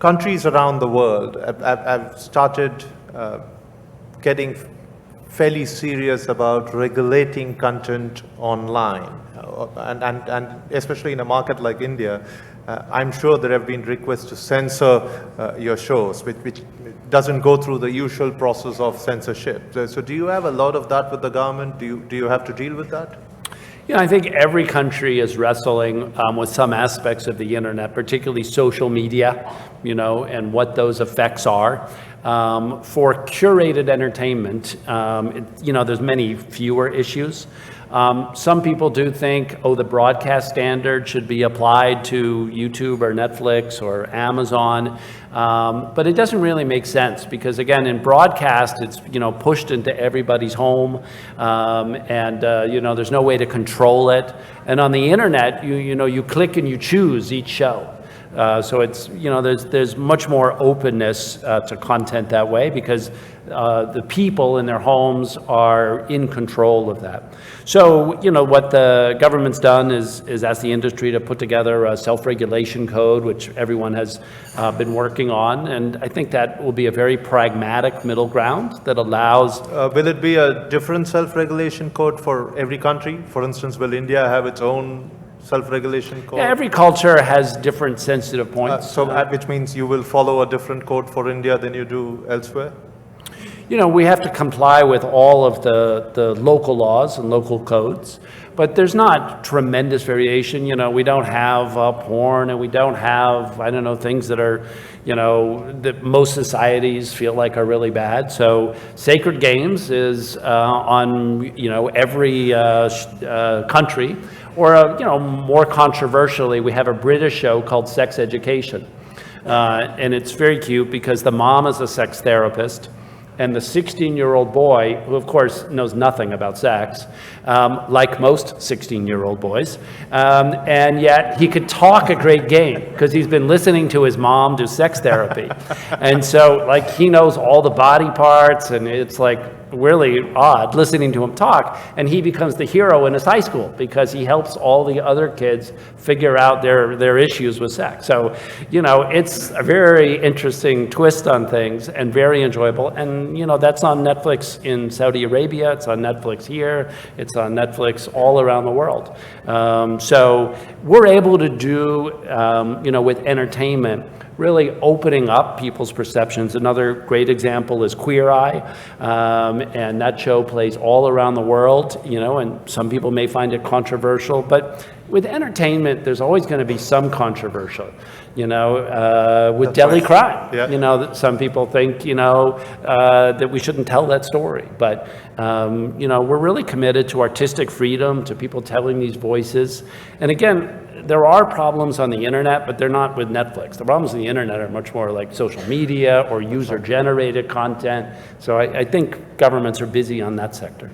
countries around the world have started getting fairly serious about regulating content online. And especially in a market like India, I'm sure there have been requests to censor your shows, which doesn't go through the usual process of censorship. So do you have a lot of that with the government? Do you have to deal with that? You know, I think every country is wrestling with some aspects of the internet, particularly social media, you know, and what those effects are. For curated entertainment, you know, there's many fewer issues. Some people do think, oh, the broadcast standard should be applied to YouTube or Netflix or Amazon, but it doesn't really make sense because, again, in broadcast, it's, you know, pushed into everybody's home, and you know, there's no way to control it. And on the internet, you know, you click and you choose each show. So it's, you know, there's much more openness to content that way because the people in their homes are in control of that. So, you know, what the government's done is ask the industry to put together a self-regulation code, which everyone has been working on. And I think that will be a very pragmatic middle ground that allows... will it be a different self-regulation code for every country? For instance, will India have its own self-regulation code? Yeah, every culture has different sensitive points. Which means you will follow a different code for India than you do elsewhere? You know, we have to comply with all of the local laws and local codes, but there's not tremendous variation. You know, we don't have porn, and we don't have, I don't know, things that are, you know, that most societies feel like are really bad. So sacred games is on, you know, every country. Or, you know, more controversially, we have a British show called Sex Education. And it's very cute because the mom is a sex therapist, and the 16-year-old boy, who of course knows nothing about sex, like most 16-year-old boys, and yet he could talk a great game because he's been listening to his mom do sex therapy. And so, like, he knows all the body parts, and it's like really odd listening to him talk, and he becomes the hero in his high school because he helps all the other kids figure out their issues with sex. So, you know, it's a very interesting twist on things and very enjoyable. And, you know, that's on Netflix in Saudi Arabia, it's on Netflix here, it's on Netflix all around the world. So we're able to do, you know, with entertainment, really opening up people's perceptions. Another great example is Queer Eye, and that show plays all around the world, you know, and some people may find it controversial, but with entertainment, there's always going to be some controversial, you know, with Delhi crime. Yeah. You know, some people think, you know, that we shouldn't tell that story, but, you know, we're really committed to artistic freedom, to people telling these voices. And again, there are problems on the internet, but they're not with Netflix. The problems on the internet are much more like social media or user-generated content. So I think governments are busy on that sector.